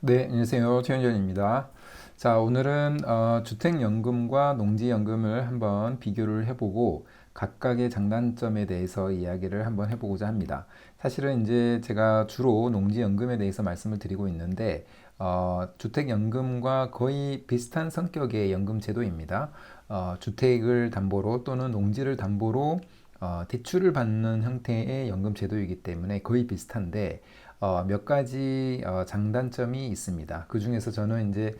네, 안녕하세요. 최현전입니다. 자, 오늘은 주택연금과 농지연금을 한번 비교를 해보고 각각의 장단점에 대해서 이야기를 한번 해보고자 합니다. 사실은 이제 제가 주로 농지연금에 대해서 말씀을 드리고 있는데 주택연금과 거의 비슷한 성격의 연금 제도입니다. 주택을 담보로 또는 농지를 담보로 대출을 받는 형태의 연금 제도이기 때문에 거의 비슷한데 몇 가지 장단점이 있습니다. 그 중에서 저는 이제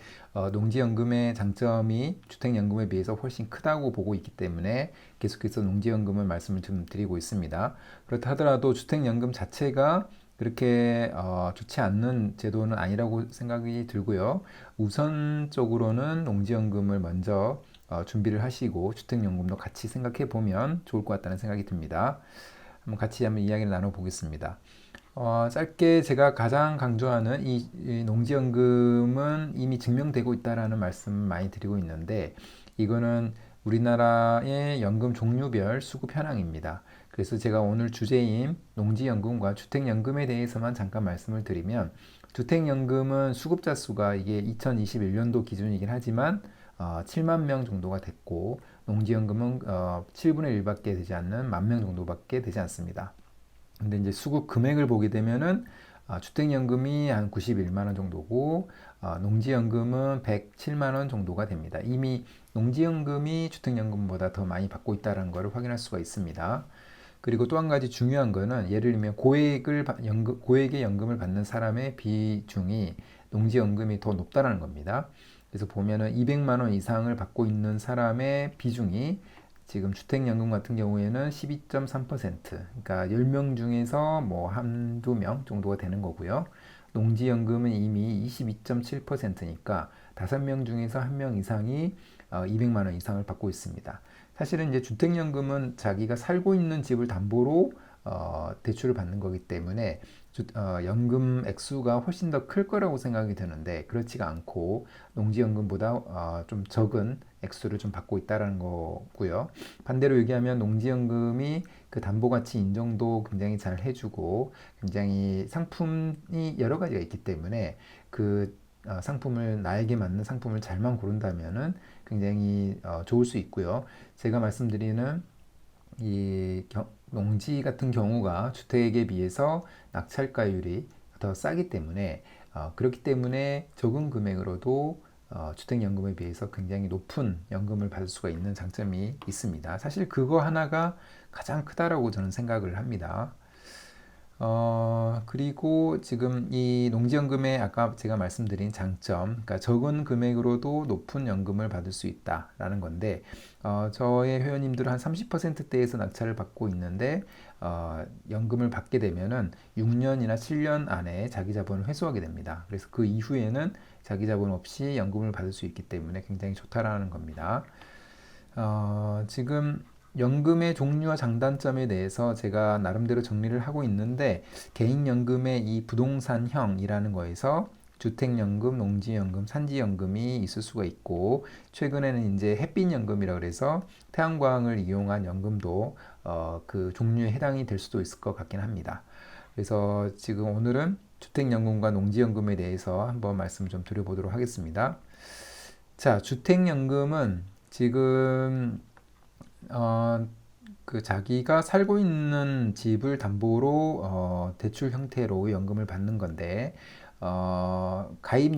농지연금의 장점이 주택연금에 비해서 훨씬 크다고 보고 있기 때문에 계속해서 농지연금을 말씀을 좀 드리고 있습니다. 그렇다 하더라도 주택연금 자체가 그렇게 좋지 않는 제도는 아니라고 생각이 들고요. 우선적으로는 농지연금을 먼저 준비를 하시고 주택연금도 같이 생각해 보면 좋을 것 같다는 생각이 듭니다. 한번 이야기를 나눠보겠습니다. 짧게 제가 가장 강조하는 이 농지연금은 이미 증명되고 있다라는 말씀 많이 드리고 있는데 이거는 우리나라의 연금 종류별 수급 현황입니다. 그래서 제가 오늘 주제인 농지연금과 주택연금에 대해서만 잠깐 말씀을 드리면 주택연금은 수급자 수가 이게 2021년도 기준이긴 하지만 7만 명 정도가 됐고 농지연금은 7분의 1밖에 되지 않는 1만 명 정도밖에 되지 않습니다. 근데 이제 수급 금액을 보게 되면은 주택연금이 한 91만 원 정도고 농지연금은 107만 원 정도가 됩니다. 이미 농지연금이 주택연금보다 더 많이 받고 있다는 것을 확인할 수가 있습니다. 그리고 또 한 가지 중요한 거는 예를 들면 고액의 연금을 받는 사람의 비중이 농지연금이 더 높다는 겁니다. 그래서 보면은 200만 원 이상을 받고 있는 사람의 비중이 지금 주택연금 같은 경우에는 12.3%, 그러니까 10명 중에서 뭐 한두 명 정도가 되는 거고요. 농지연금은 이미 22.7%니까 5명 중에서 1명 이상이 200만 원 이상을 받고 있습니다. 사실은 이제 주택연금은 자기가 살고 있는 집을 담보로 대출을 받는 거기 때문에 연금 액수가 훨씬 더 클 거라고 생각이 드는데 그렇지가 않고 농지연금보다 좀 적은 액수를 좀 받고 있다는 거고요. 반대로 얘기하면 농지연금이 그 담보가치 인정도 굉장히 잘 해주고 굉장히 상품이 여러 가지가 있기 때문에 그 상품을 나에게 맞는 상품을 잘만 고른다면은 굉장히 좋을 수 있고요. 제가 말씀드리는 농지 같은 경우가 주택에 비해서 낙찰가율이 더 싸기 때문에 그렇기 때문에 적은 금액으로도 주택연금에 비해서 굉장히 높은 연금을 받을 수가 있는 장점이 있습니다. 사실 그거 하나가 가장 크다라고 저는 생각을 합니다. 그리고 지금 이 농지연금의 아까 제가 말씀드린 장점, 그러니까 적은 금액으로도 높은 연금을 받을 수 있다라는 건데, 저의 회원님들은 한 30%대에서 낙찰을 받고 있는데, 연금을 받게 되면은 6년이나 7년 안에 자기 자본을 회수하게 됩니다. 그래서 그 이후에는 자기 자본 없이 연금을 받을 수 있기 때문에 굉장히 좋다라는 겁니다. 지금 연금의 종류와 장단점에 대해서 제가 나름대로 정리를 하고 있는데 개인연금의 이 부동산형이라는 거에서 주택연금, 농지연금, 산지연금이 있을 수가 있고 최근에는 이제 햇빛연금이라 그래서 태양광을 이용한 연금도 그 종류에 해당이 될 수도 있을 것 같긴 합니다. 그래서 지금 오늘은 주택연금과 농지연금에 대해서 한번 말씀 좀 드려보도록 하겠습니다. 자, 주택연금은 지금 어, 그 자기가 살고 있는 집을 담보로 대출 형태로 연금을 받는 건데 가입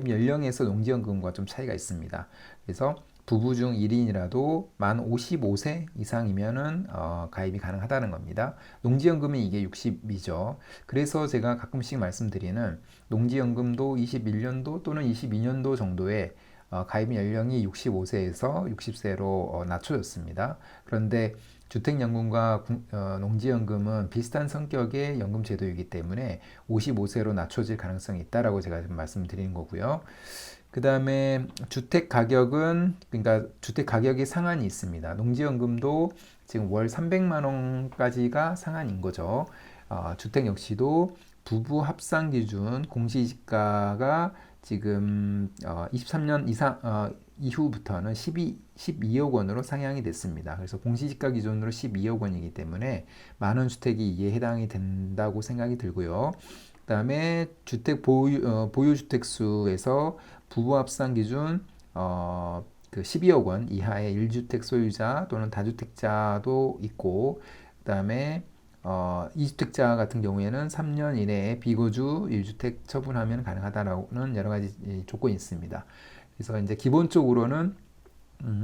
연령에서 농지연금과 좀 차이가 있습니다. 그래서 부부 중 1인이라도 만 55세 이상이면은 가입이 가능하다는 겁니다. 농지연금은 이게 60이죠. 그래서 제가 가끔씩 말씀드리는 농지연금도 21년도 또는 22년도 정도에 가입 연령이 65세에서 60세로 낮춰졌습니다. 그런데 주택연금과 농지연금은 비슷한 성격의 연금 제도이기 때문에 55세로 낮춰질 가능성이 있다라고 제가 지금 말씀드리는 거고요. 그 다음에 그러니까 주택 가격의 상한이 있습니다. 농지연금도 지금 월 300만 원까지가 상한인 거죠. 주택 역시도 부부 합산 기준 공시지가가 지금 23년 이후부터는 12억 원으로 상향이 됐습니다. 그래서 공시지가 기준으로 12억 원이기 때문에 많은 주택이 이에 해당이 된다고 생각이 들고요. 그다음에 주택 보유 주택 수에서 부부 합산 기준 그 12억 원 이하의 1주택 소유자 또는 다주택자도 있고, 그다음에 2주택자 같은 경우에는 3년 이내에 비거주 1주택 처분하면 가능하다라는 여러 가지 조건이 있습니다. 그래서 이제 기본적으로는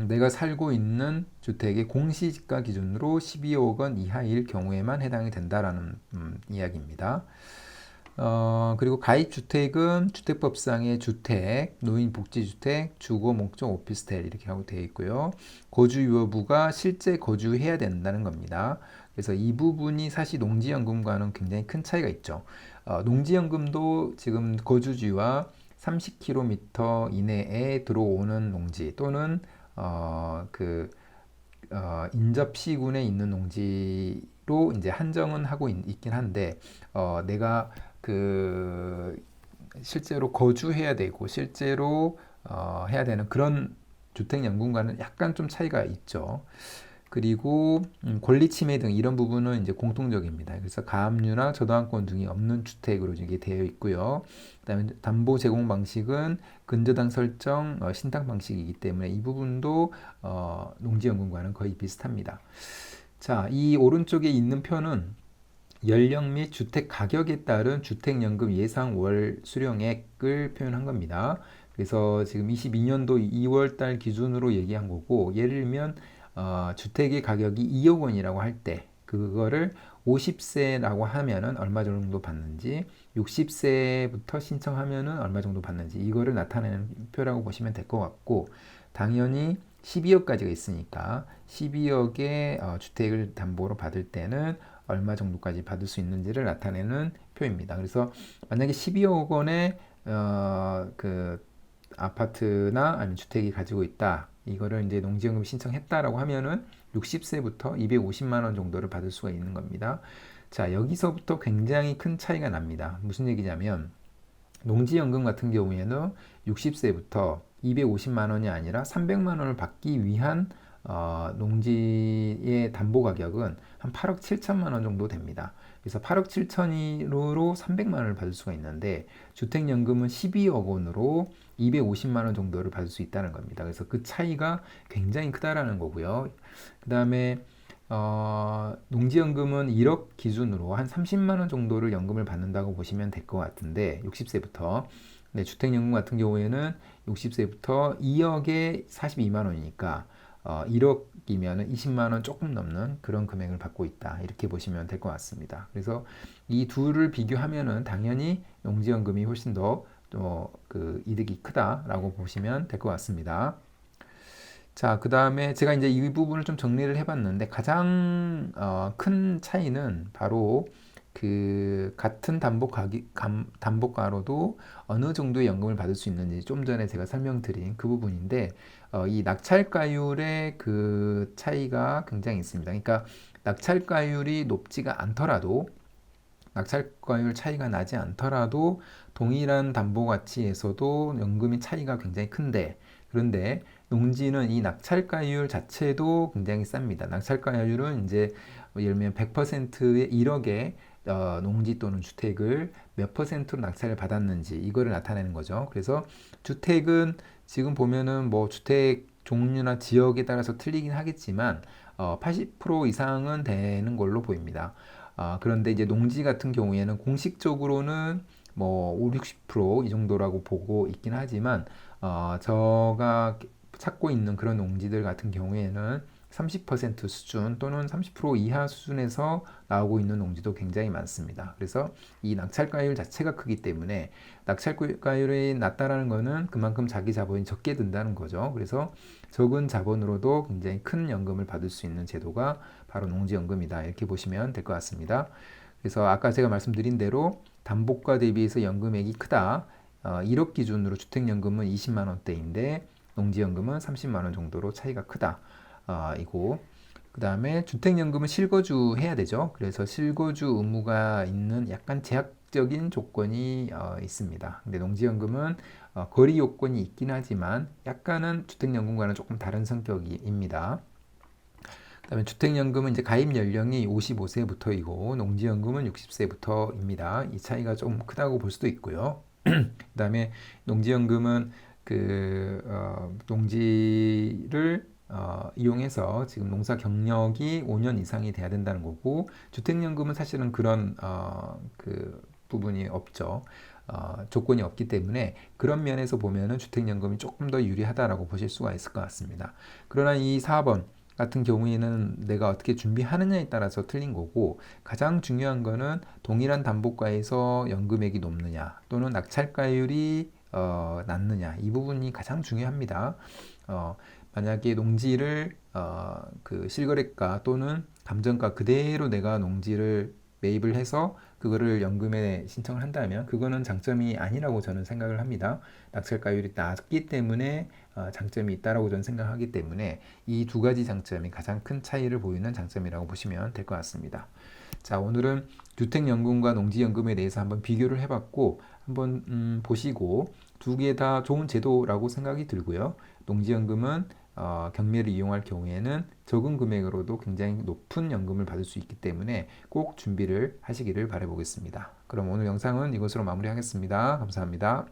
내가 살고 있는 주택의 공시지가 기준으로 12억 원 이하일 경우에만 해당이 된다라는 이야기입니다. 그리고 가입주택은 주택법상의 주택, 노인복지주택, 주거 목적 오피스텔 이렇게 하고 되어 있고요. 거주 여부가 실제 거주해야 된다는 겁니다. 그래서 이 부분이 사실 농지연금과는 굉장히 큰 차이가 있죠. 농지연금도 지금 거주지와 30km 이내에 들어오는 농지 또는 인접시군에 있는 농지로 이제 한정은 하고 있긴 한데, 내가 실제로 거주해야 되고 실제로 해야 되는 그런 주택연금과는 약간 좀 차이가 있죠. 그리고 권리 침해 등 이런 부분은 이제 공통적입니다. 그래서 가압류나 저당권 등이 없는 주택으로 이게 되어 있고요. 그다음에 담보 제공 방식은 근저당 설정 신탁 방식이기 때문에 이 부분도 농지연금과는 거의 비슷합니다. 자, 이 오른쪽에 있는 표는 연령 및 주택 가격에 따른 주택연금 예상 월 수령액을 표현한 겁니다. 그래서 지금 22년도 2월 달 기준으로 얘기한 거고, 예를 들면 주택의 가격이 2억 원이라고 할 때 그거를 50세라고 하면은 얼마 정도 받는지, 60세부터 신청하면은 얼마 정도 받는지 이거를 나타내는 표라고 보시면 될 것 같고, 당연히 12억까지가 있으니까 12억의 주택을 담보로 받을 때는 얼마 정도까지 받을 수 있는지를 나타내는 표입니다. 그래서 만약에 12억 원의 그 아파트나 아니면 주택이 가지고 있다. 이거를 이제 농지연금 신청했다라고 하면은 60세부터 250만 원 정도를 받을 수가 있는 겁니다. 자, 여기서부터 굉장히 큰 차이가 납니다. 무슨 얘기냐면 농지연금 같은 경우에는 60세부터 250만 원이 아니라 300만 원을 받기 위한 농지의 담보 가격은 한 8억 7천만 원 정도 됩니다. 그래서 8억 7천으로 300만 원을 받을 수가 있는데, 주택연금은 12억 원으로 250만 원 정도를 받을 수 있다는 겁니다. 그래서 그 차이가 굉장히 크다라는 거고요. 그 다음에 농지연금은 1억 기준으로 한 30만 원 정도를 연금을 받는다고 보시면 될 것 같은데, 60세부터. 네, 주택연금 같은 경우에는 60세부터 2억에 42만 원이니까 1억이면 20만 원 조금 넘는 그런 금액을 받고 있다. 이렇게 보시면 될 것 같습니다. 그래서 이 둘을 비교하면은 당연히 농지연금이 훨씬 더 그 이득이 크다라고 보시면 될 것 같습니다. 자, 그 다음에 제가 이제 이 부분을 좀 정리를 해봤는데, 가장 큰 차이는 바로 그 같은 담보가로도 어느 정도의 연금을 받을 수 있는지 좀 전에 제가 설명드린 그 부분인데, 이 낙찰가율의 그 차이가 굉장히 있습니다. 그러니까 낙찰가율이 높지가 않더라도, 낙찰가율 차이가 나지 않더라도 동일한 담보 가치에서도 연금이 차이가 굉장히 큰데, 그런데 농지는 이 낙찰가율 자체도 굉장히 쌉니다. 낙찰가율은 이제 예를 들면 100%의 1억의 농지 또는 주택을 몇 퍼센트로 낙찰을 받았는지 이거를 나타내는 거죠. 그래서 주택은 지금 보면은 뭐 주택 종류나 지역에 따라서 틀리긴 하겠지만 80% 이상은 되는 걸로 보입니다. 그런데 이제 농지 같은 경우에는 공식적으로는 뭐 5, 60%이 정도라고 보고 있긴 하지만 제가 찾고 있는 그런 농지들 같은 경우에는 30% 수준 또는 30% 이하 수준에서 나오고 있는 농지도 굉장히 많습니다. 그래서 이 낙찰가율 자체가 크기 때문에, 낙찰가율이 낮다라는 것은 그만큼 자기 자본이 적게 든다는 거죠. 그래서 적은 자본으로도 굉장히 큰 연금을 받을 수 있는 제도가 바로 농지연금이다. 이렇게 보시면 될 것 같습니다. 그래서 아까 제가 말씀드린 대로 담보가 대비해서 연금액이 크다. 1억 기준으로 주택연금은 20만 원대인데 농지연금은 30만 원 정도로 차이가 크다. 이고, 그 다음에 주택연금은 실거주 해야 되죠. 그래서 실거주 의무가 있는 약간 제약적인 조건이 있습니다. 근데 농지연금은 거리 요건이 있긴 하지만 약간은 주택연금과는 조금 다른 성격입니다. 그다음에 주택연금은 이제 가입 연령이 55세부터이고 농지연금은 60세부터입니다. 이 차이가 좀 크다고 볼 수도 있고요. 그다음에 농지연금은 농지를 이용해서 지금 농사 경력이 5년 이상이 돼야 된다는 거고 주택연금은 사실은 그런 부분이 없죠. 조건이 없기 때문에 그런 면에서 보면은 주택연금이 조금 더 유리하다라고 보실 수가 있을 것 같습니다. 그러나 이 4번 같은 경우에는 내가 어떻게 준비하느냐에 따라서 틀린 거고 가장 중요한 거는 동일한 담보가에서 연금액이 높느냐 또는 낙찰가율이 낮느냐 이 부분이 가장 중요합니다. 만약에 농지를 실거래가 또는 감정가 그대로 내가 농지를 매입을 해서 그거를 연금에 신청을 한다면 그거는 장점이 아니라고 저는 생각을 합니다. 낙찰가율이 낮기 때문에 장점이 있다라고 저는 생각하기 때문에 이 두 가지 장점이 가장 큰 차이를 보이는 장점이라고 보시면 될 것 같습니다. 자, 오늘은 주택연금과 농지연금에 대해서 한번 비교를 해봤고 한번 보시고 두 개 다 좋은 제도라고 생각이 들고요. 농지연금은 경매를 이용할 경우에는 적은 금액으로도 굉장히 높은 연금을 받을 수 있기 때문에 꼭 준비를 하시기를 바라보겠습니다. 그럼 오늘 영상은 이것으로 마무리하겠습니다. 감사합니다.